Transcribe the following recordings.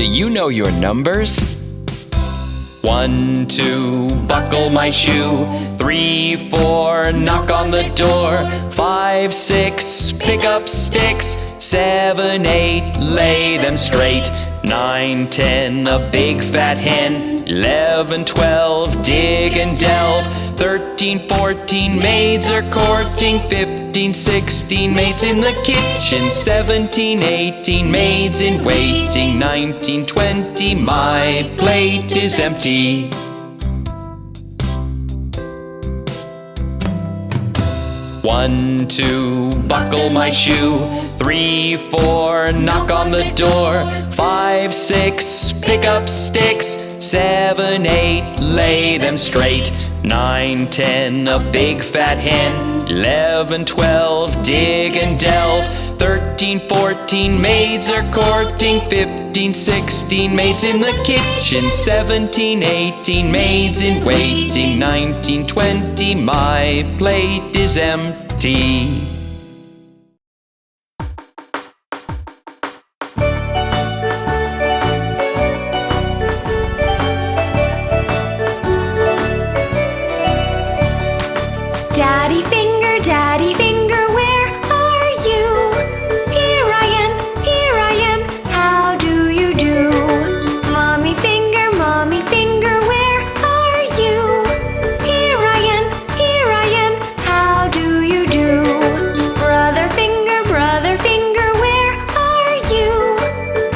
Do you know your numbers? 1, 2, buckle my shoe. 3, 4, knock on the door. 5, 6, pick up sticks. 7, 8, lay them straight. 9, 10, a big fat hen. 11, 12, dig and delve. 13, 14, maids are courting. 15, 16, maids in the kitchen. 17, 18, maids in waiting. 19, 20, my plate is empty. One, 2, buckle my shoe. 3, 4, knock on the door. 5, 6, pick up sticks. 7, 8, lay them straight. 9, 10, a big fat hen. 11, 12, dig and delve. 13, 14, maids are courting. 15, 16, maids in the kitchen. 17, 18, maids in waiting. 19, 20, my plate is empty. Daddy finger, where are you? Here I am, how do you do? Mommy finger, where are you? Here I am, how do you do? Brother finger, where are you?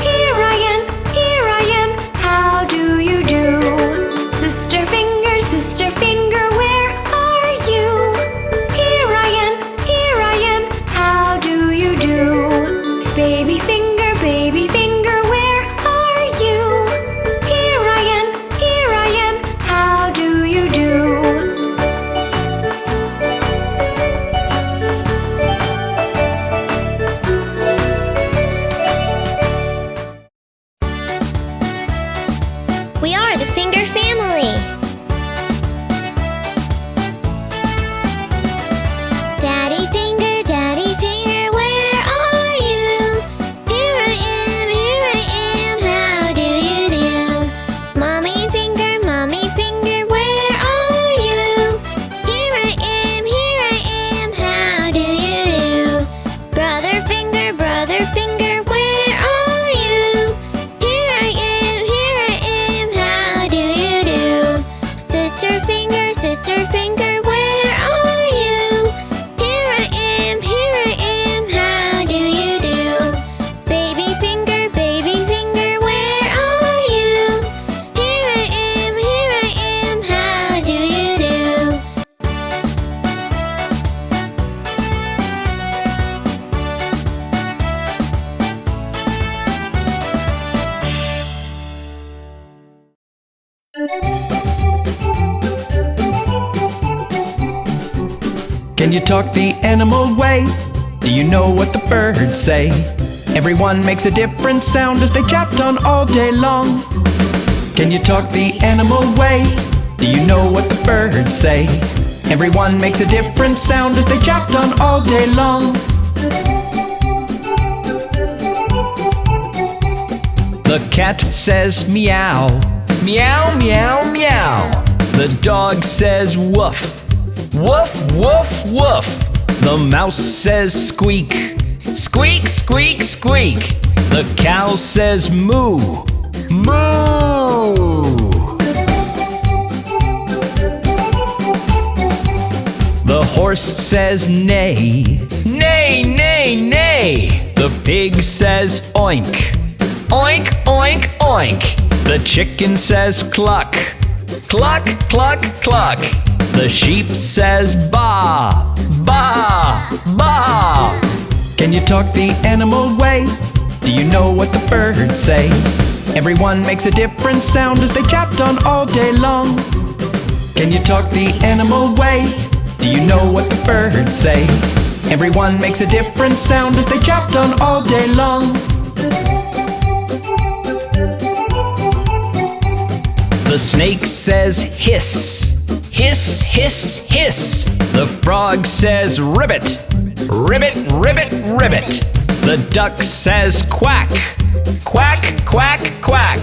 Here I am, how do you do? Sister finger, where are you? Here I am, how do you do? Baby finger, where are you? Here I am, how do you do? We are the Finger Family. Daddy finger, where are you? Here I am, how do you do? Mommy finger, where are you? Here I am, how do you do? Brother finger, where are you? Here I am, how do you do? Sister finger, where are you? Here I am, how do you do? Baby finger, where are you? Here I am, how do you do? Can you talk the animal way? Do you know what the birds say? Everyone makes a different sound as they chat on all day long. Can you talk the animal way? Do you know what the birds say? Everyone makes a different sound as they chat on all day long. The cat says meow, meow, meow, meow. The dog says woof, woof, woof, woof. The mouse says squeak, squeak, squeak, squeak. The cow says moo, moo. The horse says neigh, neigh, neigh, neigh. The pig says oink, oink, oink, oink. The chicken says cluck, cluck, cluck, cluck. The sheep says baa, baa, baa. Can you talk the animal way? Do you know what the birds say? Everyone makes a different sound as they chat on all day long. Can you talk the animal way? Do you know what the birds say? Everyone makes a different sound as they chat on all day long. The snake says hiss, hiss, hiss, hiss. The frog says ribbit, ribbit, ribbit, ribbit. The duck says quack, Quack, quack, quack.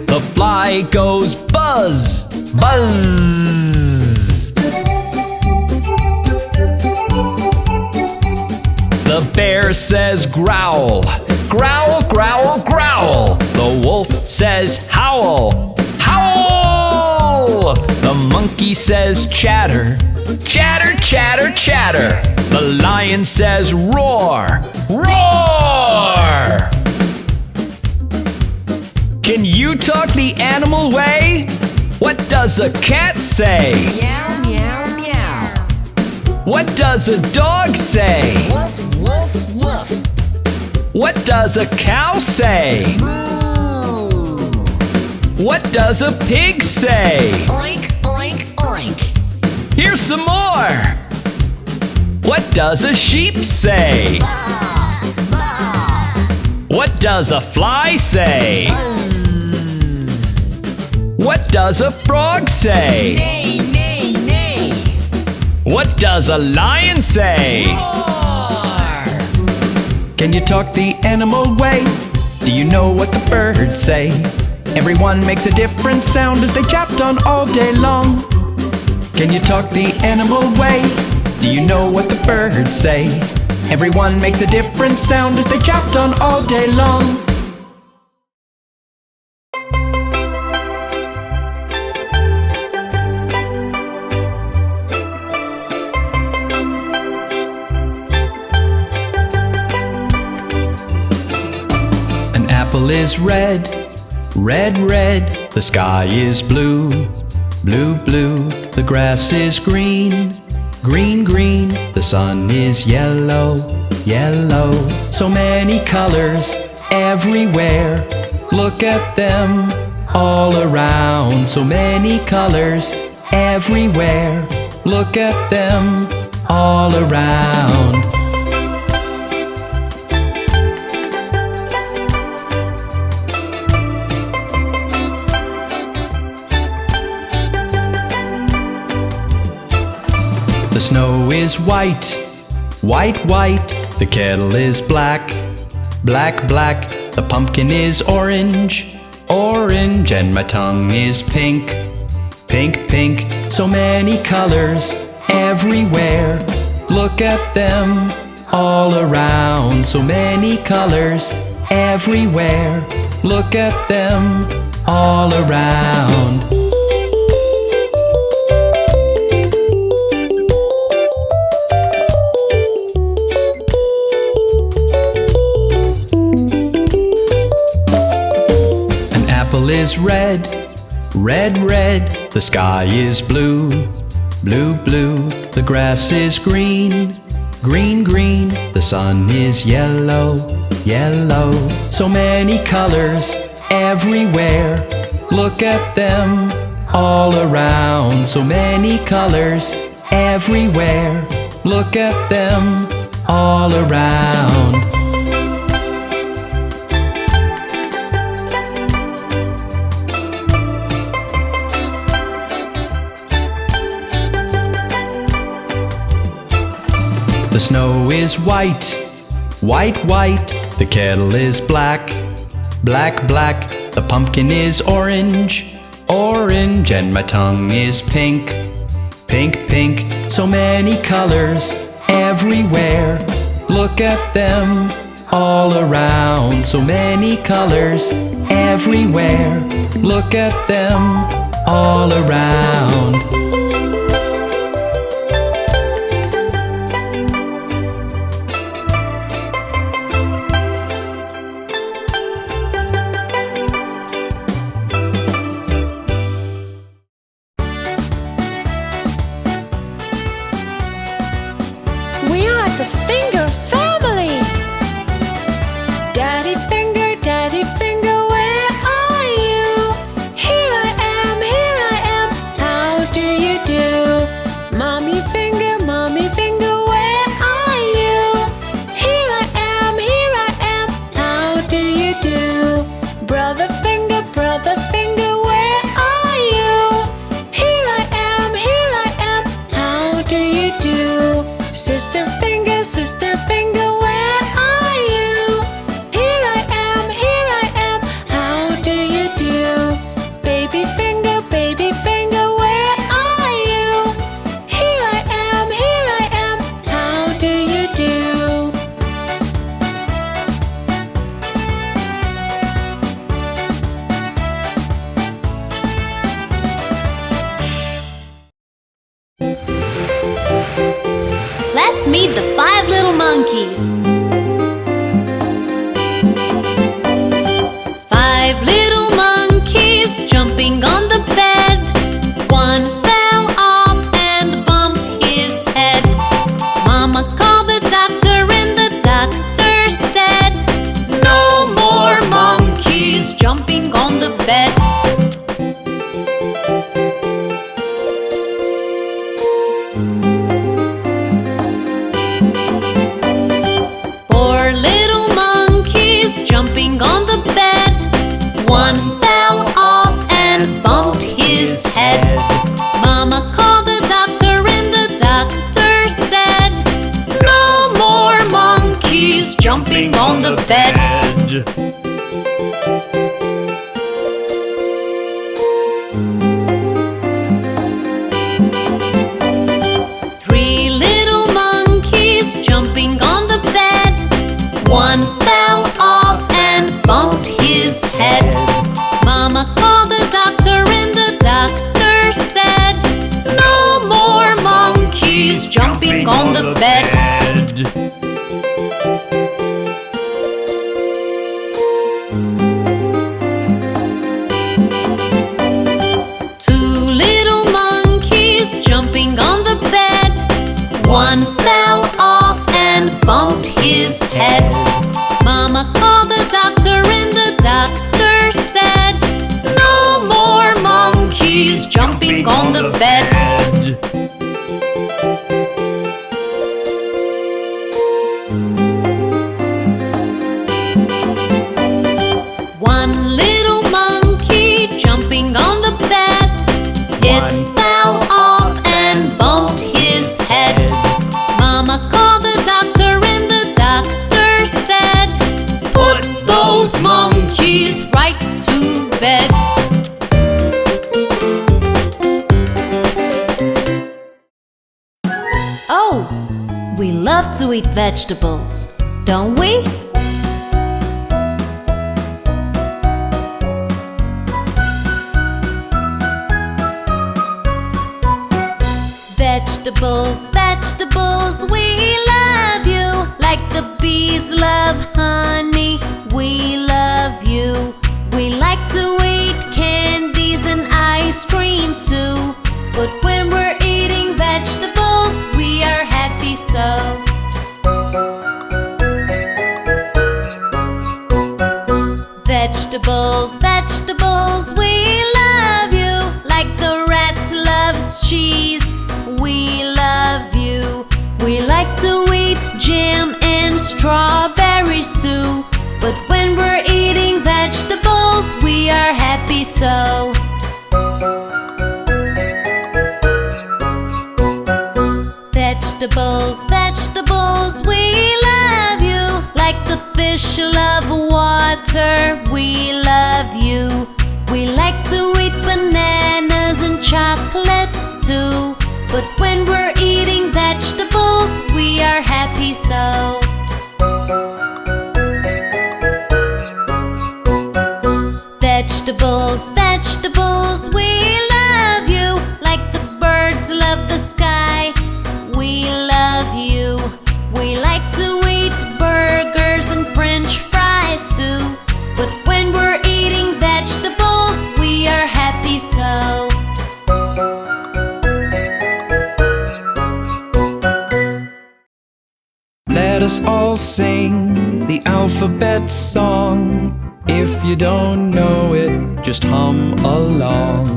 The fly goes buzz, buzz. The bear says growl, growl, growl, growl. The wolf says howl, howl. The monkey says chatter, chatter, chatter, chatter. The lion says roar, roar. Can you talk the animal way? What does a cat say? Meow, meow, meow. What does a dog say? Woof, woof, woof. What does a cow say? Moo. What does a pig say? Oink, oink, oink. Here's some more. What does a sheep say? Baa, baa. What does a fly say? Buzz. What does a frog say? Neigh, neigh, neigh. What does a lion say? Roar. Can you talk the animal way? Do you know what the birds say? Everyone makes a different sound as they chat on all day long. Can you talk the animal way? Do you know what the birds say? Everyone makes a different sound as they chat on all day long. An apple is red, red, red. The sky is blue, blue, blue. The grass is green, green, green. The sun is yellow, yellow. So many colors everywhere. Look at them all around. So many colors everywhere. Look at them all around. The snow is white, white, white. The kettle is black, black, black. The pumpkin is orange, orange. And my tongue is pink, pink, pink. So many colors everywhere. Look at them all around. So many colors everywhere. Look at them all around. Is red, red, red. The sky is blue, blue, blue. The grass is green, green, green. The sun is yellow, yellow. So many colors everywhere. Look at them all around. So many colors everywhere. Look at them all around. The snow is white, white, white. The kettle is black, black, black. The pumpkin is orange, orange. And my tongue is pink, pink, pink. So many colors everywhere. Look at them all around. So many colors everywhere. Look at them all around. We are the Finger Family. Daddy Finger, where are you? Here I am, how do you do? Mommy Finger, where are you? Here I am, how do you do? Brother Finger, where are you? Here I am, how do you do? Sister Finger, where are you? Here I am, jumping on the bed. Three little monkeys jumping on the bed. One fell off and bumped his head. Mama called the doctor and the doctor said, "No more monkeys jumping on the bed." Two little monkeys jumping on the bed. One fell off and bumped his head. Mama called the doctor and the doctor said, "No more monkeys jumping on the bed." One little monkey jumping on the bed. It fell off and bumped his head. Mama called the doctor and the doctor said, "Put those monkeys right to bed." Oh, we love to eat vegetables, don't we? Vegetables, vegetables, we love you. Like the bees love honey, we love you. We like to eat candies and ice cream too. But when we're eating vegetables, we are happy so. Vegetables, vegetables, we love you. Like the rat loves cheese, we love you. We like to eat jam and strawberries too. But when we're eating vegetables, we are happy so. Vegetables, vegetables, we love you. Like the fish love water, we love you. We like to eat bananas and chocolates too. But when we're eating vegetables, we are happy so. Vegetables, vegetables, we love you. Like the birds love the sky, we love you. We like to eat burgers and french fries too. But when we're eating vegetables, we are happy so. Let us all sing the alphabet song. If you don't know it, just hum along.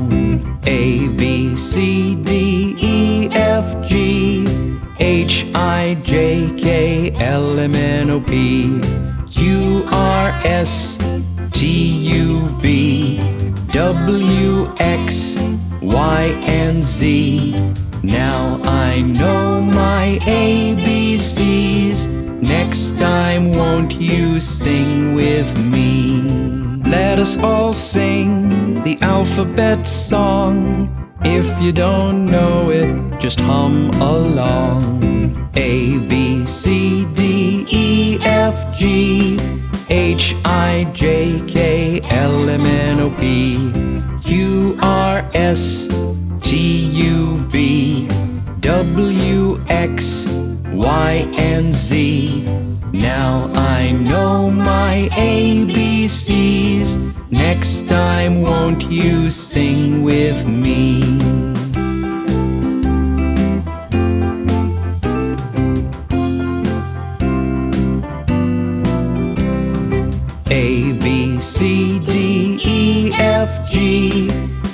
A, B, C, D, E, F, G, H, I, J, K, L, M, N, O, P, Q, R, S, T, U, V, W, X, Y, and Z. Now I know my ABCs. Next time, won't you sing with me? Let us all sing the alphabet song. If you don't know it, just hum along. A, B, C, D, E, F, G, H, I, J, K, L, M, N, O, P, Q, R, S, T, U, V, W, X, Y, and Z. Now I know my ABCs. Next time, won't you sing with me? A, B, C, D, E, F, G,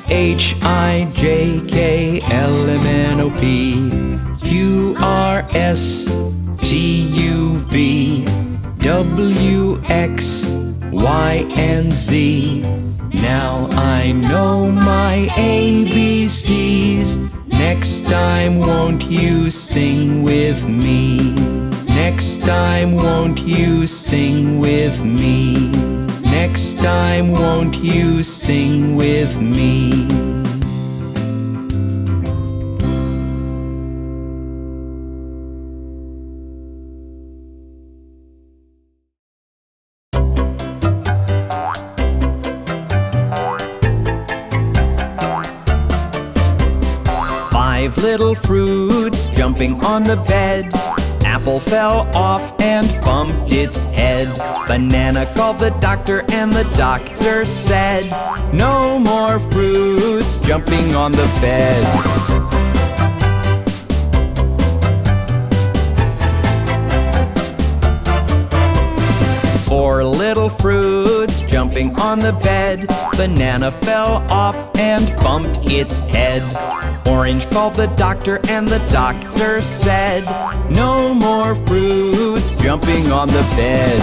H, I, J, K, L, M, N, O, P, Q, R, S, T, U, V, W, X, Y, and Z. Now I know my ABCs. Next time, won't you sing with me? Next Next time, won't you sing with me? Next time, won't you sing with me? Five little fruits jumping on the bed. Apple fell off and bumped its head. Banana called the doctor and the doctor said, no more fruits jumping on the bed. Four little fruits jumping on the bed. Banana fell off and bumped its head. Orange called the doctor and the doctor said, no more fruits jumping on the bed.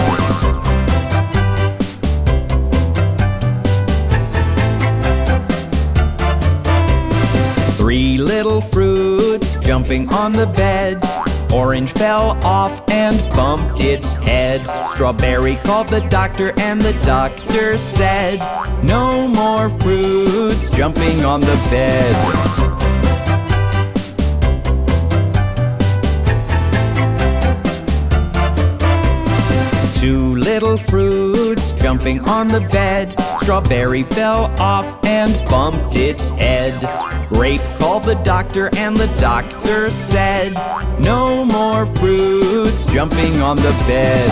Three little fruits jumping on the bed. Orange fell off and bumped its head. Strawberry called the doctor and the doctor said, no more fruits jumping on the bed. Two little fruits jumping on the bed. Strawberry fell off and bumped its head. Grape called the doctor and the doctor said, no more fruits jumping on the bed.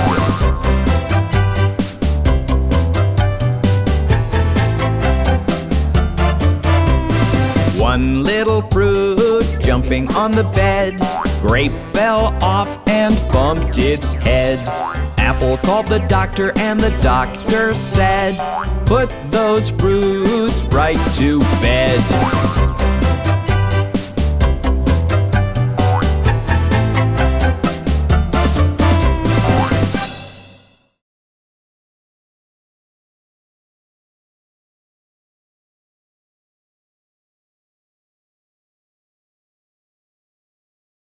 One little fruit jumping on the bed. Grape fell off and bumped its head. Apple called the doctor and the doctor said, put those fruits right to bed.